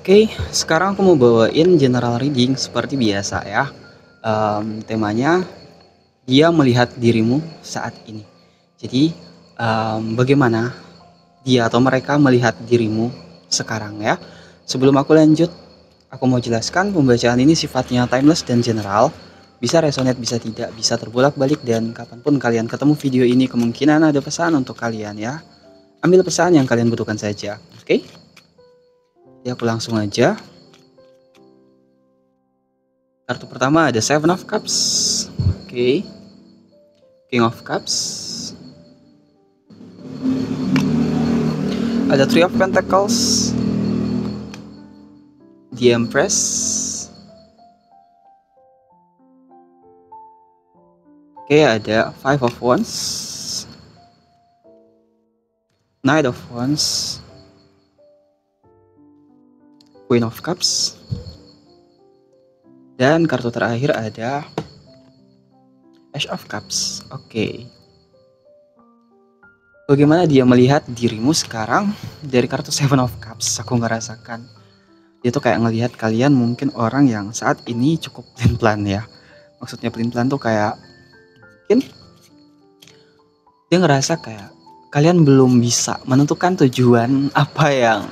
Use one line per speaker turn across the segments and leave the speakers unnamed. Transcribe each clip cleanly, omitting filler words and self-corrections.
Oke, sekarang aku mau bawain general reading seperti biasa ya. Temanya dia melihat dirimu saat ini. Jadi, bagaimana dia atau mereka melihat dirimu sekarang ya. Sebelum aku lanjut, aku mau jelaskan pembacaan ini sifatnya timeless dan general. Bisa resonate, bisa tidak, bisa terbolak-balik, dan kapanpun kalian ketemu video ini kemungkinan ada pesan untuk kalian ya. Ambil pesan yang kalian butuhkan saja, oke? Ya, aku langsung aja. Kartu pertama ada Seven of Cups. Oke. King of Cups. Ada Three of Pentacles. The Empress. Oke, ada Five of Wands. Knight of Wands. Queen of Cups. Dan kartu terakhir ada Ace of Cups. Oke. Bagaimana dia melihat dirimu sekarang dari kartu Seven of Cups? Aku ngerasakan dia tuh kayak ngelihat kalian mungkin orang yang saat ini cukup pelin-pelan ya. Maksudnya pelin-pelan tuh kayak mungkin dia ngerasa kayak kalian belum bisa menentukan tujuan apa yang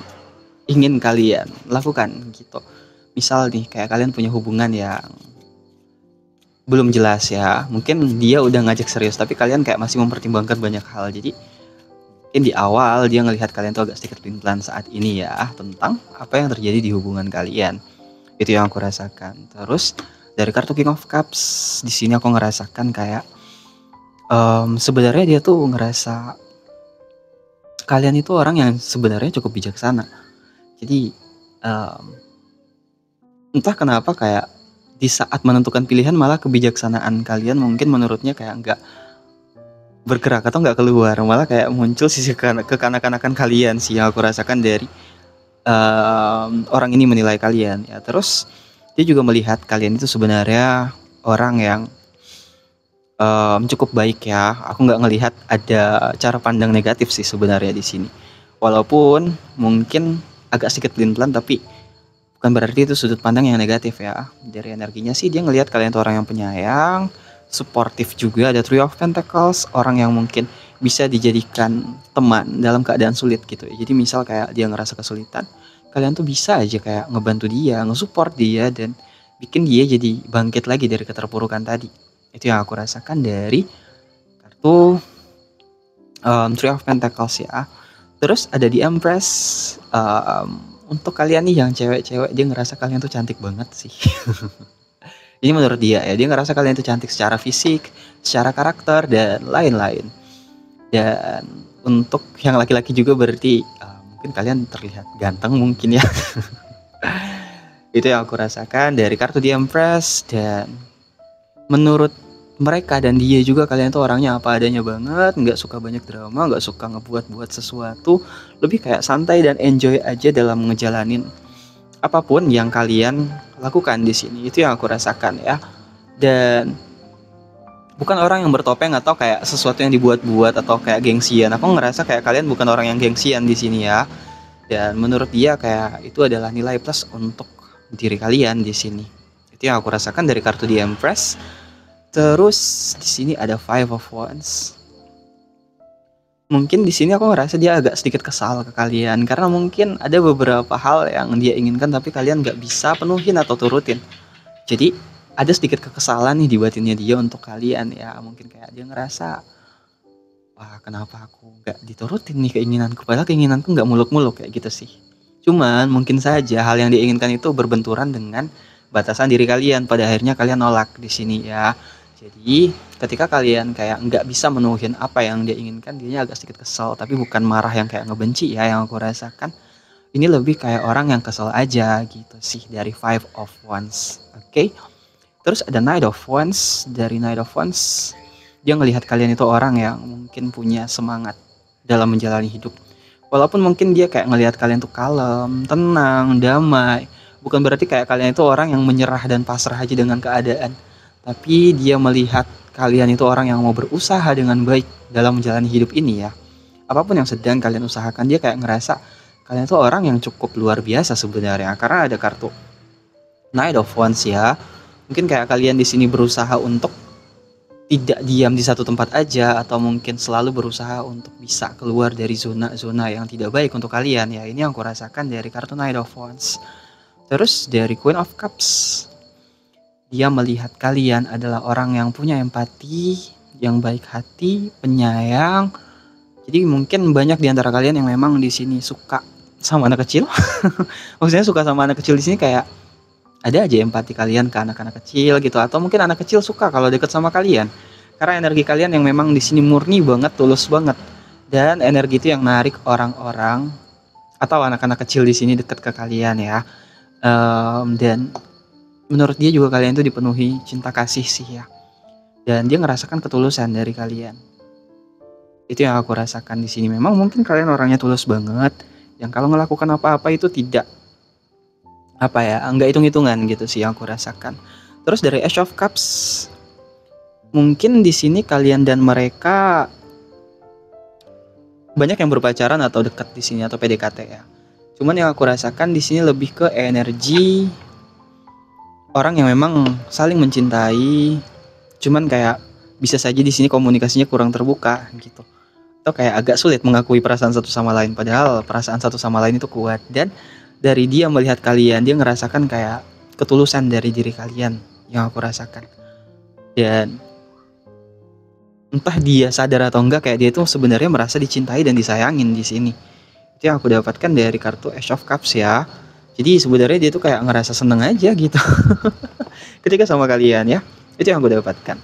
ingin kalian lakukan gitu. Misal nih kayak kalian punya hubungan yang belum jelas ya, mungkin dia udah ngajak serius tapi kalian kayak masih mempertimbangkan banyak hal. Jadi mungkin di awal dia ngelihat kalian tuh agak sedikit pelin-pelan saat ini ya, tentang apa yang terjadi di hubungan kalian. Itu yang aku rasakan. Terus dari kartu King of Cups di sini aku ngerasakan kayak sebenarnya dia tuh ngerasa kalian itu orang yang sebenarnya cukup bijaksana. Jadi entah kenapa kayak di saat menentukan pilihan malah kebijaksanaan kalian mungkin menurutnya kayak nggak bergerak atau nggak keluar, malah kayak muncul sisi kekanak-kanakan kalian sih yang aku rasakan dari orang ini menilai kalian ya. Terus dia juga melihat kalian itu sebenarnya orang yang cukup baik ya. Aku nggak ngelihat ada cara pandang negatif sih sebenarnya di sini, walaupun mungkin agak sedikit pelin-pelan tapi bukan berarti itu sudut pandang yang negatif ya. Dari energinya sih dia ngelihat kalian tuh orang yang penyayang, suportif juga. Ada Three of Pentacles, orang yang mungkin bisa dijadikan teman dalam keadaan sulit gitu ya. Jadi misal kayak dia ngerasa kesulitan, kalian tuh bisa aja kayak ngebantu dia, nge-support dia, dan bikin dia jadi bangkit lagi dari keterpurukan tadi. Itu yang aku rasakan dari kartu Three of Pentacles ya. Terus ada di Empress. Untuk kalian nih yang cewek-cewek, dia ngerasa kalian tuh cantik banget sih. Ini menurut dia ya, dia ngerasa kalian tuh cantik secara fisik, secara karakter, dan lain-lain. Dan untuk yang laki-laki juga berarti mungkin kalian terlihat ganteng mungkin ya. Itu yang aku rasakan dari kartu The Empress. Dan menurut mereka dan dia juga, kalian tuh orangnya apa adanya banget, nggak suka banyak drama, nggak suka ngebuat-buat sesuatu, lebih kayak santai dan enjoy aja dalam ngejalanin apapun yang kalian lakukan di sini. Itu yang aku rasakan ya. Dan bukan orang yang bertopeng atau kayak sesuatu yang dibuat-buat atau kayak gengsian. Aku ngerasa kayak kalian bukan orang yang gengsian di sini ya. Dan menurut dia kayak itu adalah nilai plus untuk diri kalian di sini. Itu yang aku rasakan dari kartu The Empress. Terus di sini ada Five of Wands. Mungkin di sini aku ngerasa dia agak sedikit kesal ke kalian karena mungkin ada beberapa hal yang dia inginkan tapi kalian nggak bisa penuhin atau turutin. Jadi ada sedikit kekesalan nih di batinnya dia untuk kalian ya. Mungkin kayak dia ngerasa, wah kenapa aku nggak diturutin nih keinginanku, padahal keinginanku nggak muluk-muluk kayak gitu sih. Cuman mungkin saja hal yang diinginkan itu berbenturan dengan batasan diri kalian. Pada akhirnya kalian nolak di sini ya. Jadi ketika kalian kayak nggak bisa menuhin apa yang dia inginkan, dia agak sedikit kesel, tapi bukan marah yang kayak ngebenci ya yang aku rasakan. Ini lebih kayak orang yang kesel aja gitu sih dari Five of Wands. Oke. Terus ada Knight of Wands. Dari Knight of Wands, dia ngelihat kalian itu orang yang mungkin punya semangat dalam menjalani hidup. Walaupun mungkin dia kayak ngelihat kalian tuh kalem, tenang, damai. Bukan berarti kayak kalian itu orang yang menyerah dan pasrah aja dengan keadaan. Tapi dia melihat kalian itu orang yang mau berusaha dengan baik dalam menjalani hidup ini ya. Apapun yang sedang kalian usahakan, dia kayak ngerasa kalian tuh orang yang cukup luar biasa sebenarnya karena ada kartu Knight of Wands ya. Mungkin kayak kalian di sini berusaha untuk tidak diam di satu tempat aja, atau mungkin selalu berusaha untuk bisa keluar dari zona-zona yang tidak baik untuk kalian ya. Ini yang aku rasakan dari kartu Knight of Wands. Terus dari Queen of Cups, dia melihat kalian adalah orang yang punya empati, yang baik hati, penyayang. Jadi mungkin banyak di antara kalian yang memang di sini suka sama anak kecil. Maksudnya suka sama anak kecil di sini kayak ada aja empati kalian ke anak-anak kecil gitu, atau mungkin anak kecil suka kalau deket sama kalian karena energi kalian yang memang di sini murni banget, tulus banget, dan energi itu yang narik orang-orang atau anak-anak kecil di sini deket ke kalian ya. Dan menurut dia juga kalian itu dipenuhi cinta kasih sih ya, dan dia ngerasakan ketulusan dari kalian. Itu yang aku rasakan di sini. Memang mungkin kalian orangnya tulus banget, yang kalau melakukan apa-apa itu tidak enggak hitung-hitungan gitu sih yang aku rasakan. Terus dari Ace of Cups, mungkin di sini kalian dan mereka banyak yang berpacaran atau dekat di sini atau PDKT ya. Cuman yang aku rasakan di sini lebih ke energi orang yang memang saling mencintai. Cuman kayak bisa saja di sini komunikasinya kurang terbuka gitu. Atau kayak agak sulit mengakui perasaan satu sama lain, padahal perasaan satu sama lain itu kuat. Dan dari dia melihat kalian, dia ngerasakan kayak ketulusan dari diri kalian yang aku rasakan. Dan entah dia sadar atau enggak, kayak dia itu sebenarnya merasa dicintai dan disayangin di sini. Itu yang aku dapatkan dari kartu Ace of Cups ya. Jadi sebenarnya dia tuh kayak ngerasa seneng aja gitu ketika sama kalian ya. Itu yang aku dapatkan.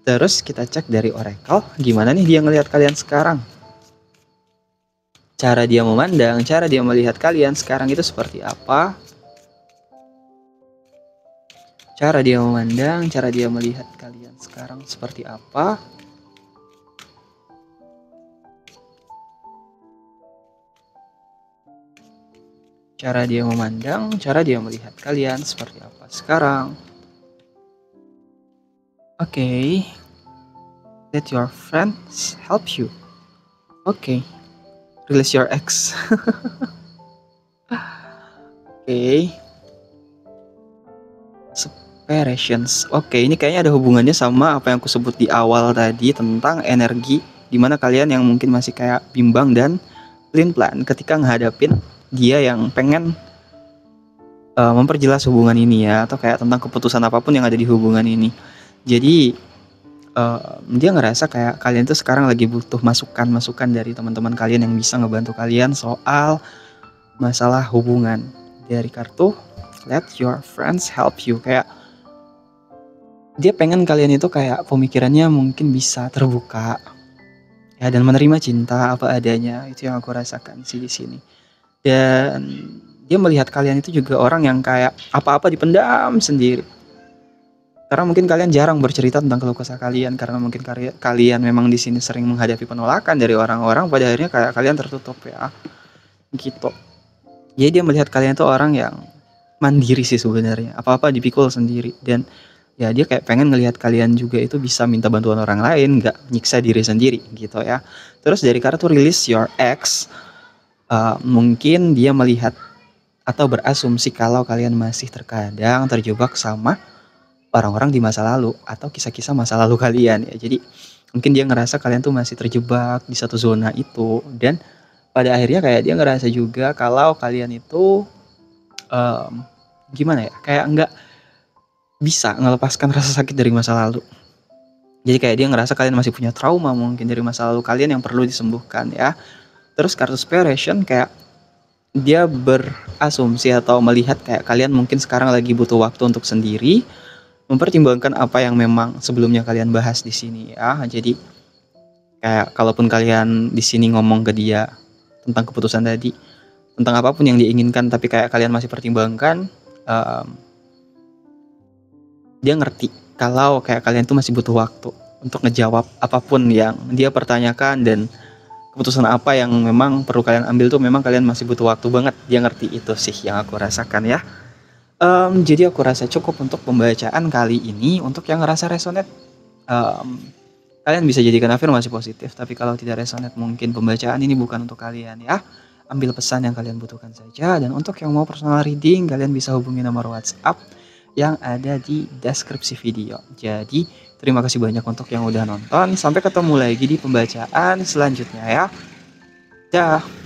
Terus kita cek dari Oracle, gimana nih dia ngelihat kalian sekarang. Cara dia memandang, cara dia melihat kalian sekarang itu seperti apa? Cara dia memandang, cara dia melihat kalian sekarang seperti apa? Cara dia memandang, cara dia melihat kalian seperti apa sekarang? Oke. Let your friends help you. Oke. Release your ex. Oke. Separations. Oke, ini kayaknya ada hubungannya sama apa yang aku sebut di awal tadi tentang energi, dimana kalian yang mungkin masih kayak bimbang dan pelin-pelan ketika menghadapin dia yang pengen memperjelas hubungan ini ya, atau kayak tentang keputusan apapun yang ada di hubungan ini. Jadi dia ngerasa kayak kalian tuh sekarang lagi butuh masukan dari teman-teman kalian yang bisa ngebantu kalian soal masalah hubungan. Dari kartu Let Your Friends Help You, kayak dia pengen kalian itu kayak pemikirannya mungkin bisa terbuka ya, dan menerima cinta apa adanya. Itu yang aku rasakan sih di sini. Dan dia melihat kalian itu juga orang yang kayak apa-apa dipendam sendiri. Karena mungkin kalian jarang bercerita tentang keluh kesah kalian, karena mungkin kalian memang di sini sering menghadapi penolakan dari orang-orang, pada akhirnya kayak kalian tertutup ya. Gitu. Jadi dia melihat kalian itu orang yang mandiri sih sebenarnya, apa-apa dipikul sendiri, dan ya dia kayak pengen ngelihat kalian juga itu bisa minta bantuan orang lain, nggak nyiksa diri sendiri gitu ya. Terus dari kartu Release Your Ex, mungkin dia melihat atau berasumsi kalau kalian masih terkadang terjebak sama orang-orang di masa lalu atau kisah-kisah masa lalu kalian ya. Jadi mungkin dia ngerasa kalian tuh masih terjebak di satu zona itu, dan pada akhirnya kayak dia ngerasa juga kalau kalian itu gimana ya, kayak nggak bisa ngelepaskan rasa sakit dari masa lalu. Jadi kayak dia ngerasa kalian masih punya trauma mungkin dari masa lalu kalian yang perlu disembuhkan ya. Terus kartu Separation, kayak dia berasumsi atau melihat kayak kalian mungkin sekarang lagi butuh waktu untuk sendiri, mempertimbangkan apa yang memang sebelumnya kalian bahas di sini ya. Jadi kayak kalaupun kalian di sini ngomong ke dia tentang keputusan tadi, tentang apapun yang diinginkan, tapi kayak kalian masih pertimbangkan, dia ngerti kalau kayak kalian tuh masih butuh waktu untuk ngejawab apapun yang dia pertanyakan, dan keputusan apa yang memang perlu kalian ambil tuh memang kalian masih butuh waktu banget. Dia ngerti itu sih yang aku rasakan ya. Jadi aku rasa cukup untuk pembacaan kali ini. Untuk yang ngerasa resonate, kalian bisa jadikan afirmasi positif. Tapi kalau tidak resonate, mungkin pembacaan ini bukan untuk kalian ya. ambil pesan yang kalian butuhkan saja. Dan untuk yang mau personal reading, kalian bisa hubungi nomor WhatsApp yang ada di deskripsi video. Jadi terima kasih banyak untuk yang udah nonton. Sampai ketemu lagi di pembacaan selanjutnya ya. Dah.